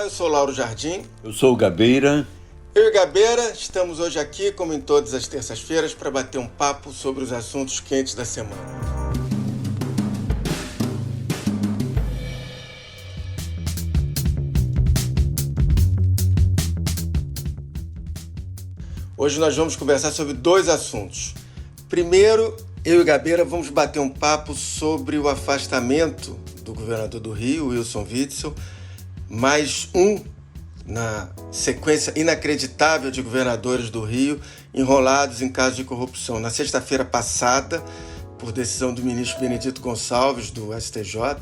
eu sou Lauro Jardim. Eu sou o Gabeira. Eu e Gabeira estamos hoje aqui, como em todas as terças-feiras, para bater um papo sobre os assuntos quentes da semana. Hoje nós vamos conversar sobre dois assuntos. Primeiro, eu e Gabeira vamos bater um papo sobre o afastamento do governador do Rio, Wilson Witzel, mais um na sequência inacreditável de governadores do Rio enrolados em casos de corrupção. Na sexta-feira passada, por decisão do ministro Benedito Gonçalves, do STJ,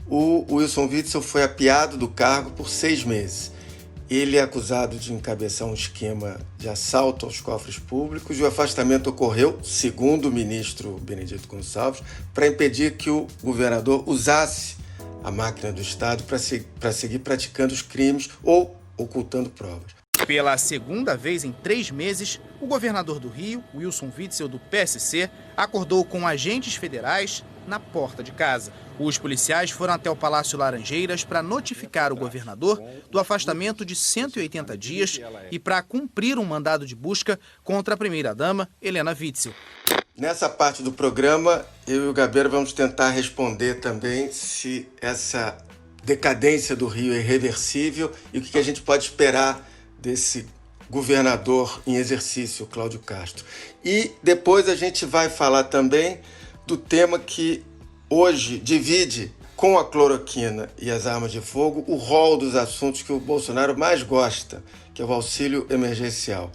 o Wilson Witzel foi apiado do cargo por 6 meses. Ele é acusado de encabeçar um esquema de assalto aos cofres públicos e o afastamento ocorreu, segundo o ministro Benedito Gonçalves, para impedir que o governador usasse a máquina do Estado para seguir praticando os crimes ou ocultando provas. Pela segunda vez em 3 meses, o governador do Rio, Wilson Witzel, do PSC, acordou com agentes federais na porta de casa. Os policiais foram até o Palácio Laranjeiras para notificar o governador do afastamento de 180 dias e para cumprir um mandado de busca contra a primeira-dama, Helena Witzel. Nessa parte do programa, eu e o Gabeira vamos tentar responder também se essa decadência do Rio é irreversível e o que a gente pode esperar desse governador em exercício, Cláudio Castro. E depois a gente vai falar também do tema que hoje divide com a cloroquina e as armas de fogo o rol dos assuntos que o Bolsonaro mais gosta, que é o auxílio emergencial.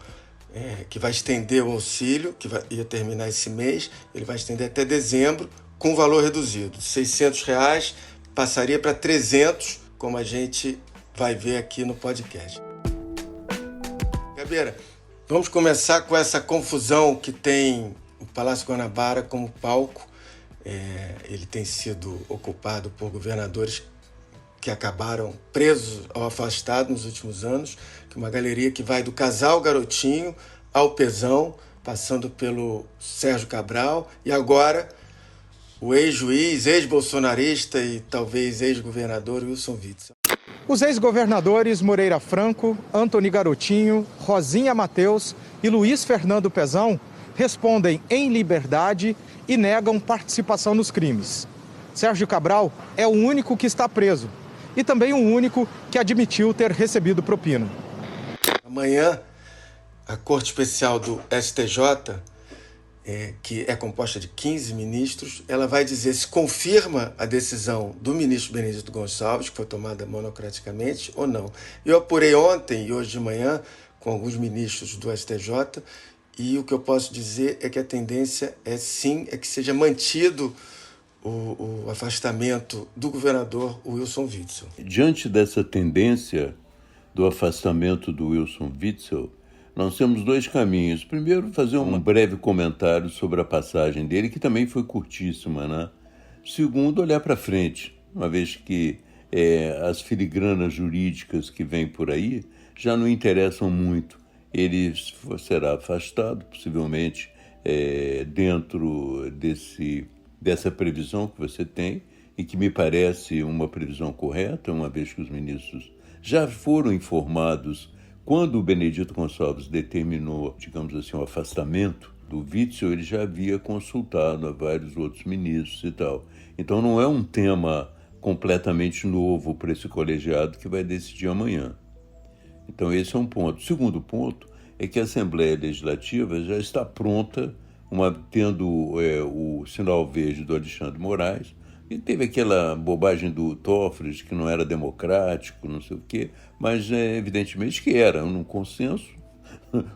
Que vai estender o auxílio, ia terminar esse mês, ele vai estender até dezembro, com valor reduzido. De R$600 passaria para 300, como a gente vai ver aqui no podcast. Gabeira, vamos começar com essa confusão que tem o Palácio Guanabara como palco. Ele tem sido ocupado por governadores que acabaram presos ou afastados nos últimos anos, que é uma galeria que vai do Casal Garotinho ao Pezão, passando pelo Sérgio Cabral, e agora o ex-juiz, ex-bolsonarista e talvez ex-governador Wilson Witzel. Os ex-governadores Moreira Franco, Antony Garotinho, Rosinha Mateus e Luiz Fernando Pezão respondem em liberdade e negam participação nos crimes. Sérgio Cabral é o único que está preso e também o único que admitiu ter recebido propina. Amanhã, a Corte Especial do STJ, que é composta de 15 ministros, ela vai dizer se confirma a decisão do ministro Benedito Gonçalves, que foi tomada monocraticamente, ou não. Eu apurei ontem e hoje de manhã com alguns ministros do STJ e o que eu posso dizer é que a tendência é que seja mantido o afastamento do governador Wilson Witzel. Diante dessa tendência do afastamento do Wilson Witzel, nós temos 2 caminhos. Primeiro, fazer um breve comentário sobre a passagem dele, que também foi curtíssima, né? Segundo, olhar para frente, uma vez que as filigranas jurídicas que vêm por aí já não interessam muito. Ele será afastado, possivelmente, dentro dessa previsão que você tem, e que me parece uma previsão correta, uma vez que os ministros já foram informados quando o Benedito Gonçalves determinou, digamos assim, o afastamento do Witzel, ele já havia consultado a vários outros ministros e tal. Então não é um tema completamente novo para esse colegiado que vai decidir amanhã. Então esse é um ponto. O segundo ponto é que a Assembleia Legislativa já está pronta, tendo o sinal verde do Alexandre Moraes, e teve aquela bobagem do Toffoli, que não era democrático, não sei o quê, mas evidentemente que era um consenso.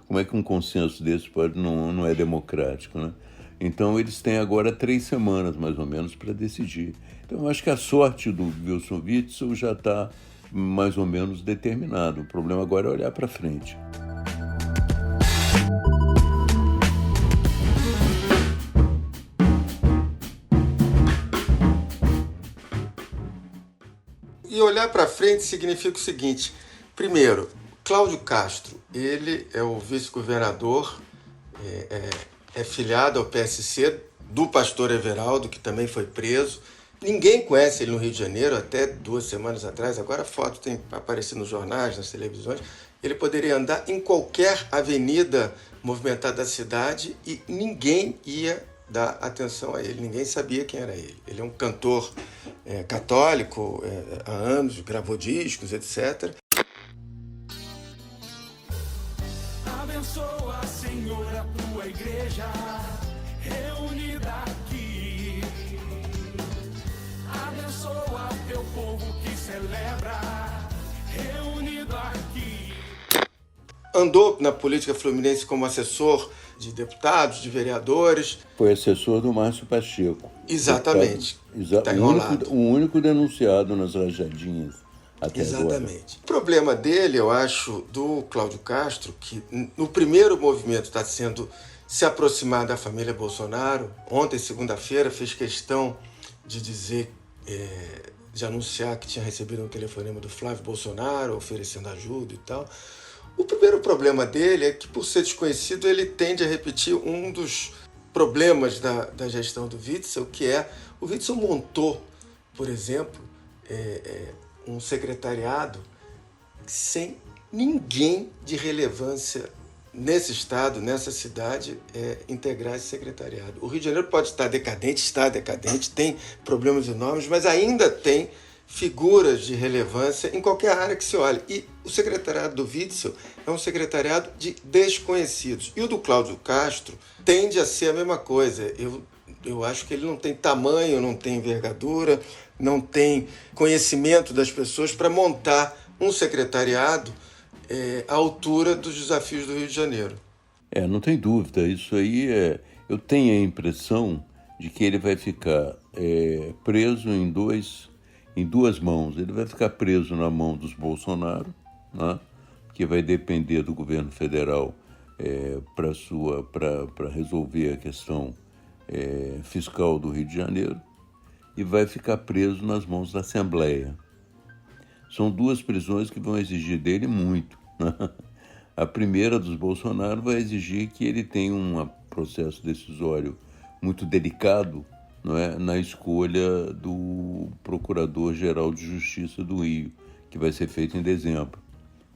Como é que um consenso desse não é democrático, né? Então eles têm agora 3 semanas, mais ou menos, para decidir. Então eu acho que a sorte do Wilson Witzel já está mais ou menos determinada. O problema agora é olhar para frente. E olhar para frente significa o seguinte: primeiro, Cláudio Castro, ele é o vice-governador, é filiado ao PSC do pastor Everaldo, que também foi preso, Ninguém conhece ele no Rio de Janeiro até 2 semanas atrás. Agora a foto tem aparecido nos jornais, nas televisões. Ele poderia andar em qualquer avenida movimentada da cidade e ninguém ia dar atenção a ele. Ninguém sabia quem era ele. Ele é um cantor católico, há anos, gravou discos, etc. Abençoa, Senhor, a tua igreja reunida aqui. Abençoa teu povo que celebra reunido aqui. Andou na política fluminense como assessor de deputados, de vereadores. Foi assessor do Márcio Pacheco. Exatamente. Tá enrolado. O único denunciado nas rajadinhas até Exatamente. agora. O problema dele, eu acho, do Cláudio Castro, que no primeiro movimento está sendo se aproximar da família Bolsonaro. Ontem, segunda-feira, fez questão de dizer, de anunciar que tinha recebido um telefonema do Flávio Bolsonaro oferecendo ajuda e tal. O primeiro problema dele é que, por ser desconhecido, ele tende a repetir um dos problemas da gestão do Witzel, que é o Witzel montou, por exemplo, um secretariado sem ninguém de relevância nesse estado, nessa cidade, integrar esse secretariado. O Rio de Janeiro pode estar decadente, está decadente, tem problemas enormes, mas ainda tem figuras de relevância em qualquer área que se olhe. E o secretariado do Witzel é um secretariado de desconhecidos. E o do Cláudio Castro tende a ser a mesma coisa. Eu acho que ele não tem tamanho, não tem envergadura, não tem conhecimento das pessoas para montar um secretariado à altura dos desafios do Rio de Janeiro. Não tem dúvida. Isso aí eu tenho a impressão de que ele vai ficar preso em duas mãos. Ele vai ficar preso na mão dos Bolsonaro, né? Que vai depender do governo federal para resolver a questão fiscal do Rio de Janeiro, e vai ficar preso nas mãos da Assembleia. São duas prisões que vão exigir dele muito, né? A primeira, dos Bolsonaro, vai exigir que ele tenha um processo decisório muito delicado, não é, na escolha do Procurador-Geral de Justiça do Rio, que vai ser feito em dezembro.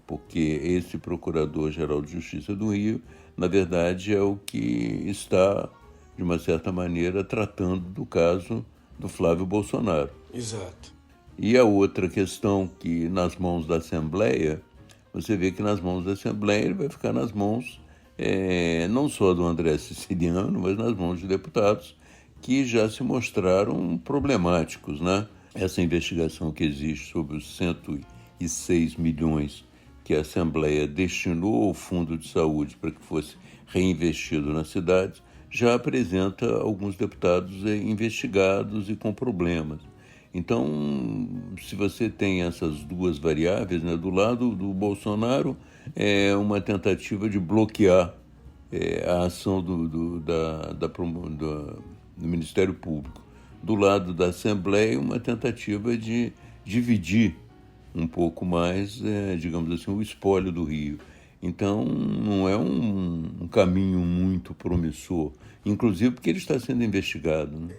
Porque esse Procurador-Geral de Justiça do Rio, na verdade, é o que está, de uma certa maneira, tratando do caso do Flávio Bolsonaro. Exato. E a outra questão, que nas mãos da Assembleia, você vê que nas mãos da Assembleia ele vai ficar nas mãos não só do André Siciliano, mas nas mãos de deputados que já se mostraram problemáticos, né? Essa investigação que existe sobre os 106 milhões que a Assembleia destinou ao Fundo de Saúde para que fosse reinvestido nas cidades, já apresenta alguns deputados investigados e com problemas. Então, se você tem essas duas variáveis, né, do lado do Bolsonaro, é uma tentativa de bloquear a ação do Ministério Público. Do lado da Assembleia, uma tentativa de dividir um pouco mais, digamos assim, o espólio do Rio. Então, não é um caminho muito promissor, inclusive porque ele está sendo investigado, né?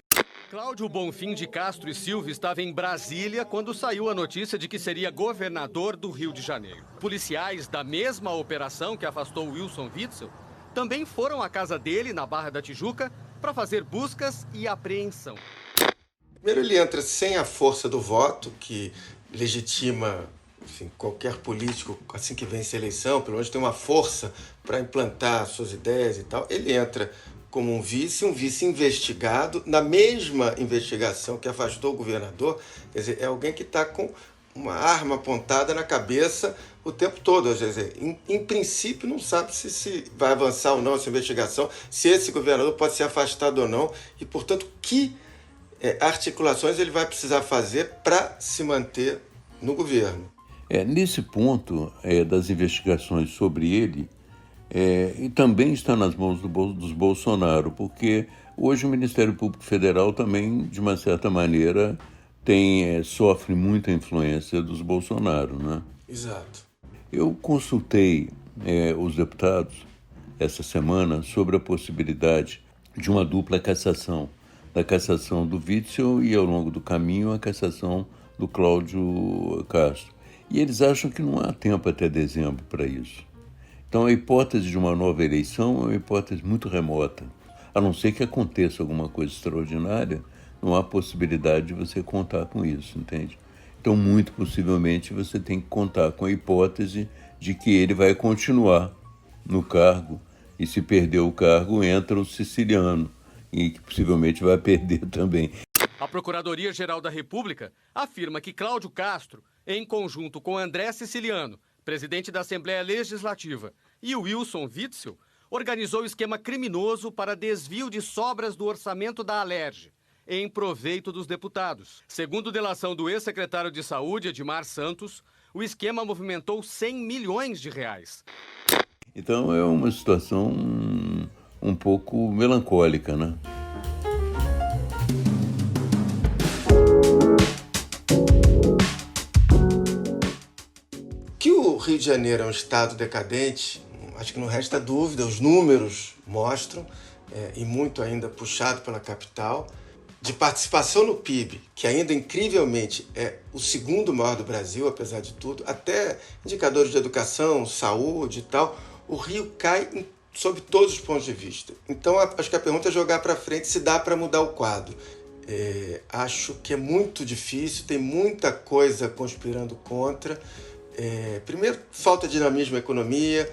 Cláudio Bonfim de Castro e Silva estava em Brasília quando saiu a notícia de que seria governador do Rio de Janeiro. Policiais da mesma operação que afastou Wilson Witzel também foram à casa dele, na Barra da Tijuca, para fazer buscas e apreensão. Primeiro, ele entra sem a força do voto, que legitima, enfim, qualquer político, assim que vence a eleição, pelo menos tem uma força para implantar suas ideias e tal. Ele entra como um vice investigado, na mesma investigação que afastou o governador. Quer dizer, é alguém que está com uma arma apontada na cabeça o tempo todo. Quer dizer, em princípio, não sabe se vai avançar ou não essa investigação, se esse governador pode ser afastado ou não, e, portanto, que articulações ele vai precisar fazer para se manter no governo. Nesse ponto das investigações sobre ele, e também está nas mãos dos Bolsonaro, porque hoje o Ministério Público Federal também, de uma certa maneira, sofre muita influência dos Bolsonaro, né? Exato. Eu consultei os deputados essa semana sobre a possibilidade de uma dupla cassação da cassação do Witzel e, ao longo do caminho, a cassação do Cláudio Castro. E eles acham que não há tempo até dezembro para isso. Então, a hipótese de uma nova eleição é uma hipótese muito remota. A não ser que aconteça alguma coisa extraordinária, não há possibilidade de você contar com isso, entende? Então, muito possivelmente, você tem que contar com a hipótese de que ele vai continuar no cargo, e se perder o cargo, entra o Siciliano, e que possivelmente vai perder também. A Procuradoria-Geral da República afirma que Cláudio Castro, em conjunto com André Siciliano, presidente da Assembleia Legislativa, e Wilson Witzel, organizou esquema criminoso para desvio de sobras do orçamento da Alerj, em proveito dos deputados. Segundo delação do ex-secretário de Saúde, Edmar Santos, o esquema movimentou 100 milhões de reais. Então é uma situação um pouco melancólica, né? Que o Rio de Janeiro é um estado decadente, acho que não resta dúvida, os números mostram, e muito ainda puxado pela capital, de participação no PIB, que ainda incrivelmente é o segundo maior do Brasil, apesar de tudo, até indicadores de educação, saúde e tal, o Rio cai sob todos os pontos de vista. Então, acho que a pergunta é jogar para frente se dá para mudar o quadro. Acho que é muito difícil, tem muita coisa conspirando contra. Primeiro, falta de dinamismo na economia,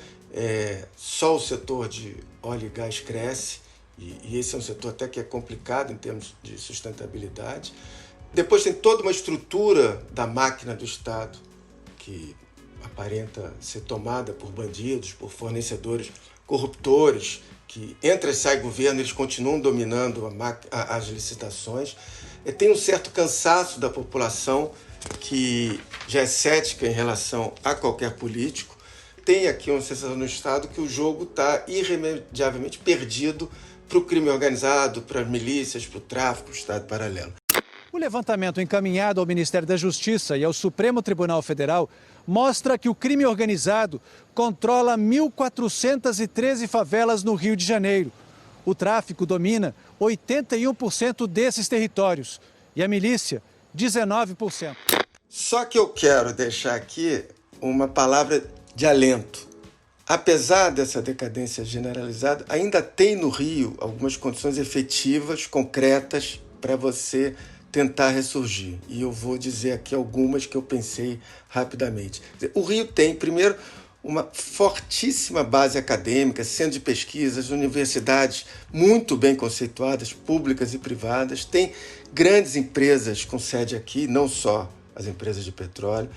só o setor de óleo e gás cresce, e esse é um setor até que é complicado em termos de sustentabilidade. Depois tem toda uma estrutura da máquina do Estado que aparenta ser tomada por bandidos, por fornecedores corruptores, que entra e sai governo, eles continuam dominando as licitações. E tem um certo cansaço da população que já é cética em relação a qualquer político. Tem aqui uma sensação no Estado que o jogo está irremediavelmente perdido para o crime organizado, para as milícias, para o tráfico, para o Estado paralelo. O levantamento encaminhado ao Ministério da Justiça e ao Supremo Tribunal Federal mostra que o crime organizado controla 1.413 favelas no Rio de Janeiro. O tráfico domina 81% desses territórios e a milícia, 19%. Só que eu quero deixar aqui uma palavra de alento. Apesar dessa decadência generalizada, ainda tem no Rio algumas condições efetivas, concretas, para você tentar ressurgir. E eu vou dizer aqui algumas que eu pensei rapidamente. O Rio tem, primeiro, uma fortíssima base acadêmica, centro de pesquisas, universidades muito bem conceituadas, públicas e privadas. Tem grandes empresas com sede aqui, não só as empresas de petróleo.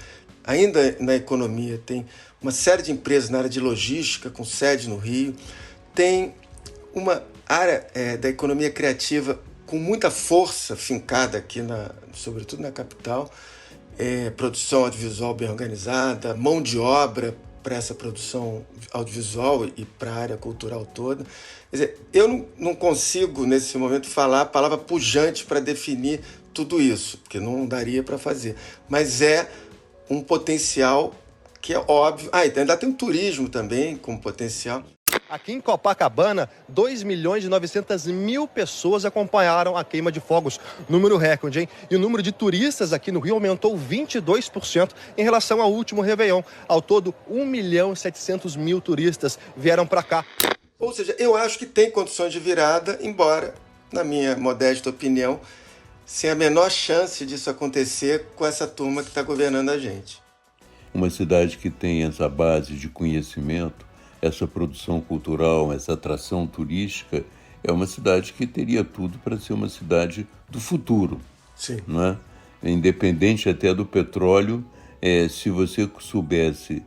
Ainda na economia tem uma série de empresas na área de logística com sede no Rio. Tem uma área da economia criativa com muita força fincada aqui, sobretudo na capital. Produção audiovisual bem organizada, mão de obra para essa produção audiovisual e para a área cultural toda. Quer dizer, eu não consigo, nesse momento, falar a palavra pujante para definir tudo isso, porque não daria para fazer. Mas é um potencial que é óbvio. Ainda tem o turismo também como potencial. Aqui em Copacabana, 2.900.000 pessoas acompanharam a queima de fogos. Número recorde, hein? E o número de turistas aqui no Rio aumentou 22% em relação ao último Réveillon. Ao todo, 1.700.000 turistas vieram para cá. Ou seja, eu acho que tem condições de virada, embora, na minha modesta opinião, sem a menor chance disso acontecer com essa turma que está governando a gente. Uma cidade que tem essa base de conhecimento, essa produção cultural, essa atração turística, é uma cidade que teria tudo para ser uma cidade do futuro. Sim. Não é? Independente até do petróleo, se você soubesse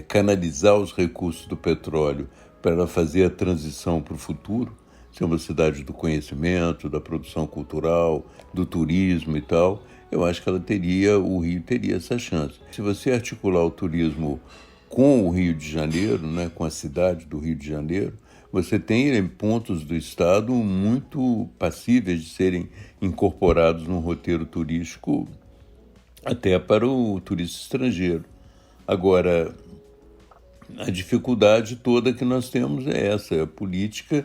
canalizar os recursos do petróleo para fazer a transição para o futuro, ser uma cidade do conhecimento, da produção cultural, do turismo e tal, eu acho que o Rio teria essa chance. Se você articular o turismo com o Rio de Janeiro, né, com a cidade do Rio de Janeiro, você tem pontos do Estado muito passíveis de serem incorporados num roteiro turístico até para o turista estrangeiro. Agora, a dificuldade toda que nós temos é essa, a política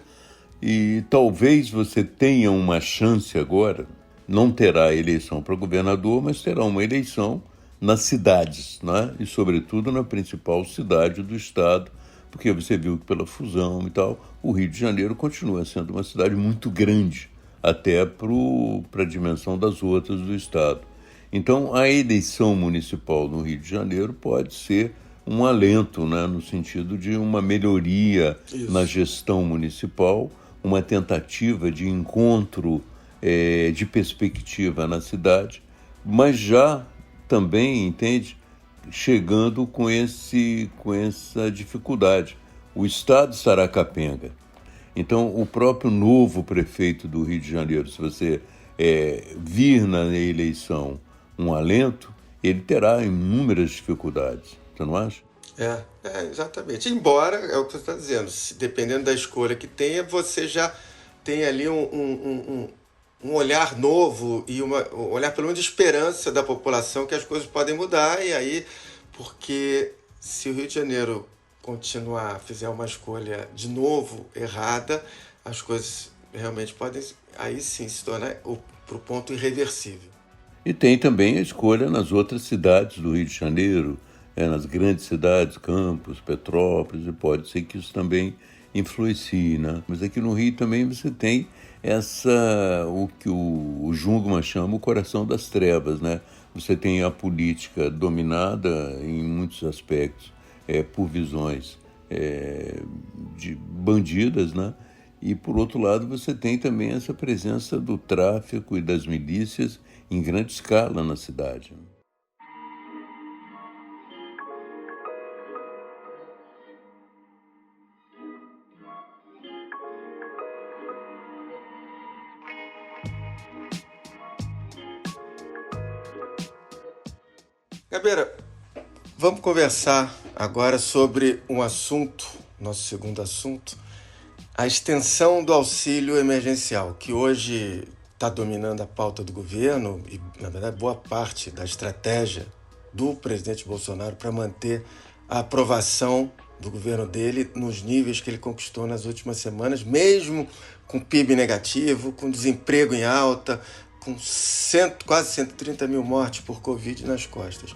E talvez você tenha uma chance agora, não terá eleição para governador, mas terá uma eleição nas cidades, né? E sobretudo na principal cidade do estado, porque você viu que pela fusão e tal, o Rio de Janeiro continua sendo uma cidade muito grande, até para a dimensão das outras do estado. Então, a eleição municipal no Rio de Janeiro pode ser um alento, né, no sentido de uma melhoria na gestão municipal, uma tentativa de encontro de perspectiva na cidade, mas já também, entende, chegando com essa dificuldade. O Estado estará capenga. Então, o próprio novo prefeito do Rio de Janeiro, se você vir na eleição um alento, ele terá inúmeras dificuldades. Você não acha? Exatamente. Embora, é o que você está dizendo, dependendo da escolha que tenha, você já tem ali um olhar novo e um olhar pelo menos de esperança da população que as coisas podem mudar. E aí, porque se o Rio de Janeiro fizer uma escolha de novo errada, as coisas realmente podem, aí sim, se tornar para o ponto irreversível. E tem também a escolha nas outras cidades do Rio de Janeiro, nas grandes cidades, Campos, Petrópolis, e pode ser que isso também influencie, né? Mas aqui no Rio também você tem o que o Jungmann chama o coração das trevas, né? Você tem a política dominada em muitos aspectos por visões de bandidas, né? E, por outro lado, você tem também essa presença do tráfico e das milícias em grande escala na cidade. Gabeira, vamos conversar agora sobre um assunto, nosso segundo assunto, a extensão do auxílio emergencial, que hoje está dominando a pauta do governo e, na verdade, boa parte da estratégia do presidente Bolsonaro para manter a aprovação do governo dele nos níveis que ele conquistou nas últimas semanas, mesmo com PIB negativo, com desemprego em alta, com quase 130 mil mortes por Covid nas costas.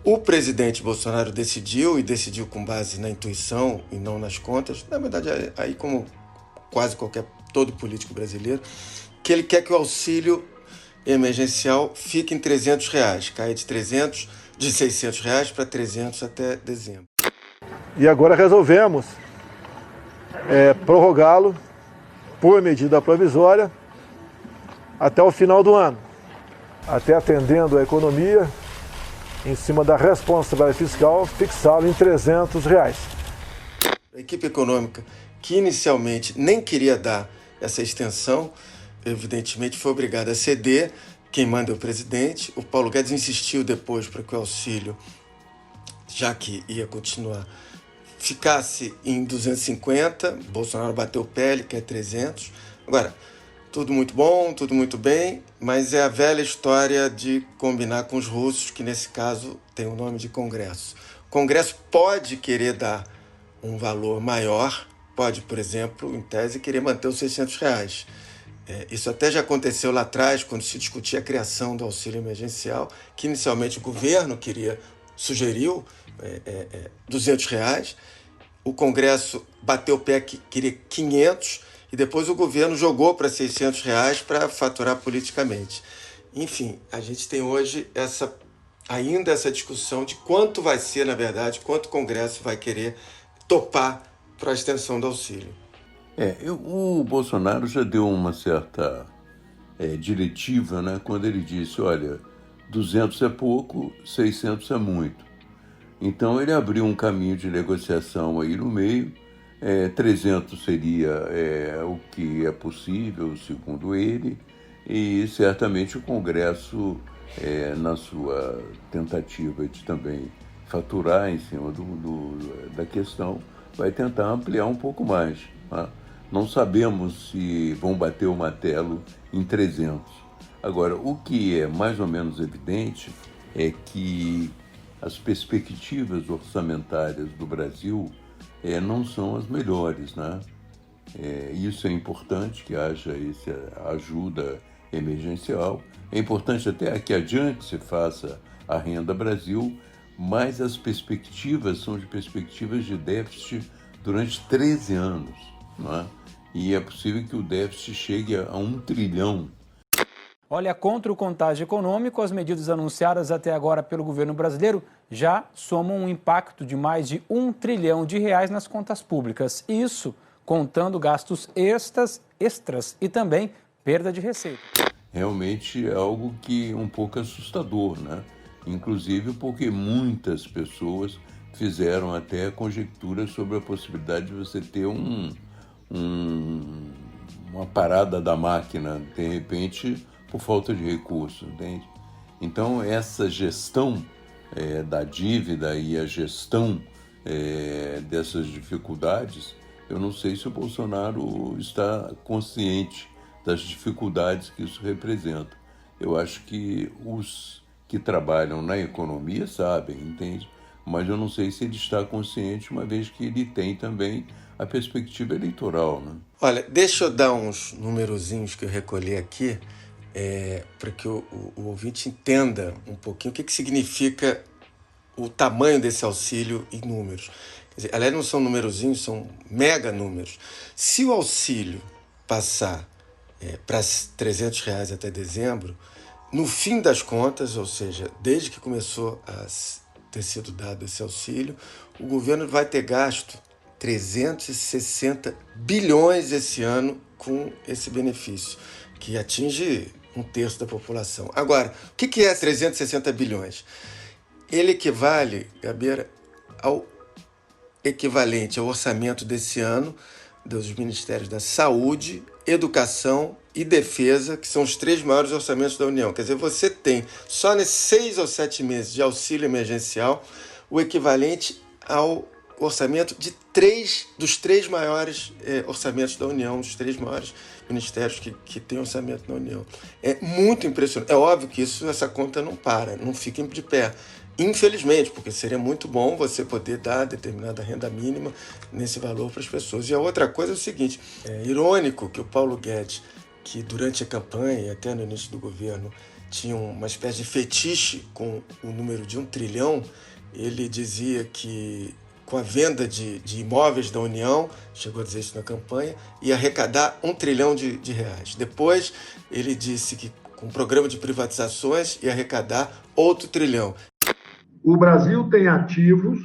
O presidente Bolsonaro decidiu com base na intuição e não nas contas, na verdade, aí como quase todo político brasileiro, que ele quer que o auxílio emergencial fique em R$300, caia de R$600 para R$300 até dezembro. E agora resolvemos prorrogá-lo por medida provisória até o final do ano, até atendendo a economia, em cima da responsabilidade fiscal, fixá-lo em R$300. A equipe econômica, que inicialmente nem queria dar essa extensão, evidentemente foi obrigada a ceder. Quem manda é o presidente. O Paulo Guedes insistiu depois para que o auxílio, já que ia continuar, ficasse em 250. Bolsonaro bateu o pé, ele quer 300. Agora, tudo muito bom, tudo muito bem, mas é a velha história de combinar com os russos, que nesse caso tem o nome de Congresso. O Congresso pode querer dar um valor maior, pode, por exemplo, em tese, querer manter os R$600. Isso até já aconteceu lá atrás, quando se discutia a criação do auxílio emergencial, que inicialmente o governo sugeriu R$200. O Congresso bateu o pé que queria 500, e depois o governo jogou para R$600 para faturar politicamente. Enfim, a gente tem hoje ainda essa discussão de quanto vai ser, na verdade, quanto o Congresso vai querer topar para a extensão do auxílio. O Bolsonaro já deu uma certa diretiva, né, quando ele disse, olha, 200 é pouco, 600 é muito. Então ele abriu um caminho de negociação aí no meio. 300 seria o que é possível, segundo ele, e certamente o Congresso, na sua tentativa de também faturar em cima da questão, vai tentar ampliar um pouco mais. Tá? Não sabemos se vão bater o martelo em 300. Agora, o que é mais ou menos evidente é que as perspectivas orçamentárias do Brasil não são as melhores, né? Isso é importante, que haja essa ajuda emergencial. É importante até que adiante se faça a Renda Brasil, mas as perspectivas são de perspectivas de déficit durante 13 anos, não é? E é possível que o déficit chegue a 1 trilhão. Olha, contra o contágio econômico, as medidas anunciadas até agora pelo governo brasileiro já somam um impacto de mais de R$1 trilhão nas contas públicas. Isso contando gastos extras e também perda de receita. Realmente é algo que é um pouco assustador, né? Inclusive porque muitas pessoas fizeram até conjecturas sobre a possibilidade de você ter uma parada da máquina, de repente, por falta de recursos, entende? Então, essa gestão da dívida e a gestão dessas dificuldades, eu não sei se o Bolsonaro está consciente das dificuldades que isso representa. Eu acho que os que trabalham na economia sabem, entende? Mas eu não sei se ele está consciente, uma vez que ele tem também a perspectiva eleitoral, né? Olha, deixa eu dar uns numerozinhos que eu recolhi aqui, para que o ouvinte entenda um pouquinho o que significa o tamanho desse auxílio em números. Quer dizer, aliás, não são numerozinhos, são mega números. Se o auxílio passar para R$300 até dezembro, no fim das contas, ou seja, desde que começou a ter sido dado esse auxílio, o governo vai ter gasto 360 bilhões esse ano com esse benefício, que atinge 1/3 da população. Agora, o que é 360 bilhões? Ele equivale, Gabeira, ao equivalente ao orçamento desse ano dos Ministérios da Saúde, Educação e Defesa, que são os 3 maiores orçamentos da União. Quer dizer, você tem, só nesses 6 ou 7 meses de auxílio emergencial, o equivalente ao orçamento de dos 3 maiores orçamentos da União, dos 3 maiores ministérios que têm orçamento na União. É muito impressionante. É óbvio que essa conta não para, não fica de pé. Infelizmente, porque seria muito bom você poder dar determinada renda mínima nesse valor para as pessoas. E a outra coisa é o seguinte, é irônico que o Paulo Guedes, que durante a campanha e até no início do governo tinha uma espécie de fetiche com o número de 1 trilhão, ele dizia que com a venda de imóveis da União, chegou a dizer isso na campanha, ia arrecadar 1 trilhão de reais. Depois ele disse que com o programa de privatizações ia arrecadar outro trilhão. O Brasil tem ativos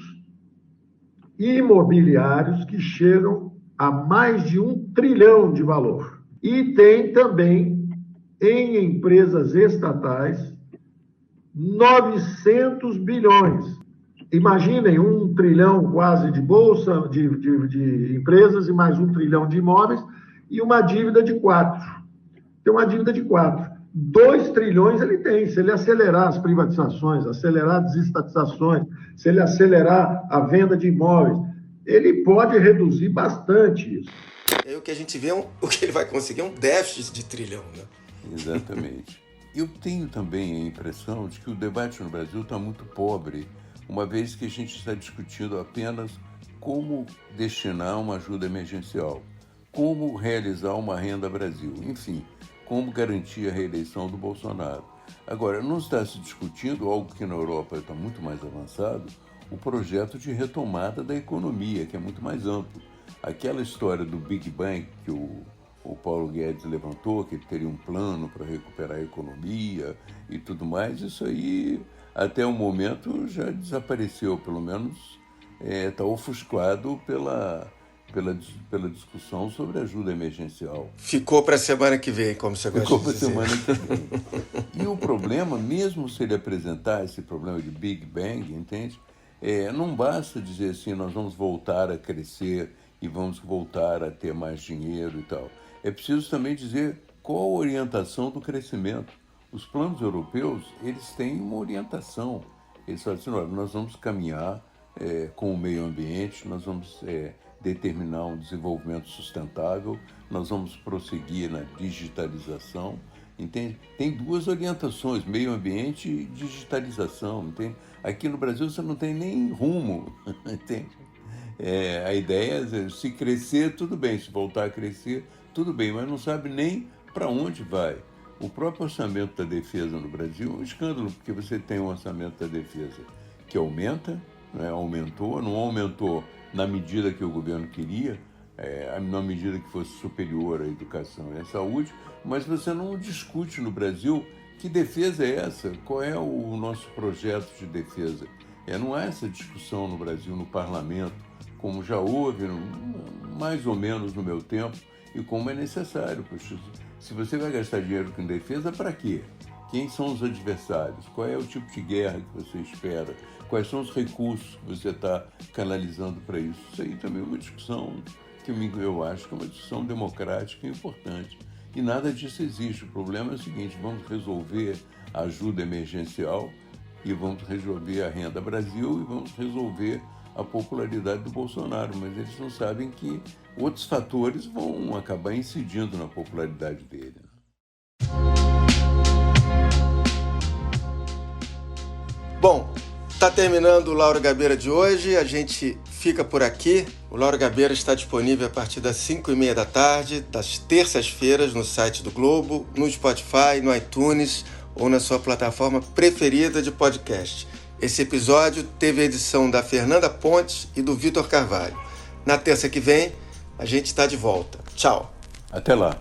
imobiliários que chegam a mais de 1 trilhão de valor. E tem também, em empresas estatais, 900 bilhões. Imaginem 1 trilhão quase de bolsa, de empresas, e mais 1 trilhão de imóveis, e uma dívida de 4. Tem uma dívida de 4. 2 trilhões ele tem. Se ele acelerar as privatizações, acelerar as desestatizações, se ele acelerar a venda de imóveis, ele pode reduzir bastante isso. O que a gente vê, o que ele vai conseguir é um déficit de trilhão, né? Exatamente. Eu tenho também a impressão de que o debate no Brasil está muito pobre, uma vez que a gente está discutindo apenas como destinar uma ajuda emergencial, como realizar uma Renda Brasil, enfim, como garantir a reeleição do Bolsonaro. Agora, não está se discutindo algo que na Europa está muito mais avançado, o projeto de retomada da economia, que é muito mais amplo. Aquela história do Big Bang que o Paulo Guedes levantou, que ele teria um plano para recuperar a economia e tudo mais, isso aí, até o momento, já desapareceu, pelo menos está ofuscado pela discussão sobre ajuda emergencial. Ficou para a semana que vem, como você gosta de dizer. Ficou para a semana que vem. E o problema, mesmo se ele apresentar esse problema de Big Bang, entende? Não basta dizer assim, nós vamos voltar a crescer e vamos voltar a ter mais dinheiro e tal. É preciso também dizer qual a orientação do crescimento. Os planos europeus, eles têm uma orientação. Eles falam assim, olha, nós vamos caminhar com o meio ambiente, nós vamos determinar um desenvolvimento sustentável, nós vamos prosseguir na digitalização, entende? Tem 2 orientações, meio ambiente e digitalização, entende? Aqui no Brasil você não tem nem rumo, entende? A ideia é se crescer, tudo bem, se voltar a crescer, tudo bem, mas não sabe nem para onde vai. O próprio orçamento da defesa no Brasil é um escândalo, porque você tem um orçamento da defesa que aumenta, né? Não aumentou na medida que o governo queria, na medida que fosse superior à educação e à saúde, mas você não discute no Brasil que defesa é essa, qual é o nosso projeto de defesa. Não há essa discussão no Brasil, no parlamento, como já houve, mais ou menos no meu tempo, e como é necessário. Poxa, se você vai gastar dinheiro com defesa, para quê? Quem são os adversários? Qual é o tipo de guerra que você espera? Quais são os recursos que você está canalizando para isso? Isso aí também é uma discussão que eu acho que é uma discussão democrática e importante. E nada disso existe. O problema é o seguinte: vamos resolver a ajuda emergencial e vamos resolver a renda Brasil e vamos resolver a popularidade do Bolsonaro, mas eles não sabem que outros fatores vão acabar incidindo na popularidade dele. Bom, está terminando o Lauro Gabeira de hoje, a gente fica por aqui. O Lauro Gabeira está disponível a partir das 5h30 da tarde, das terças-feiras, no site do Globo, no Spotify, no iTunes ou na sua plataforma preferida de podcast. Esse episódio teve a edição da Fernanda Pontes e do Vitor Carvalho. Na terça que vem, a gente está de volta. Tchau. Até lá.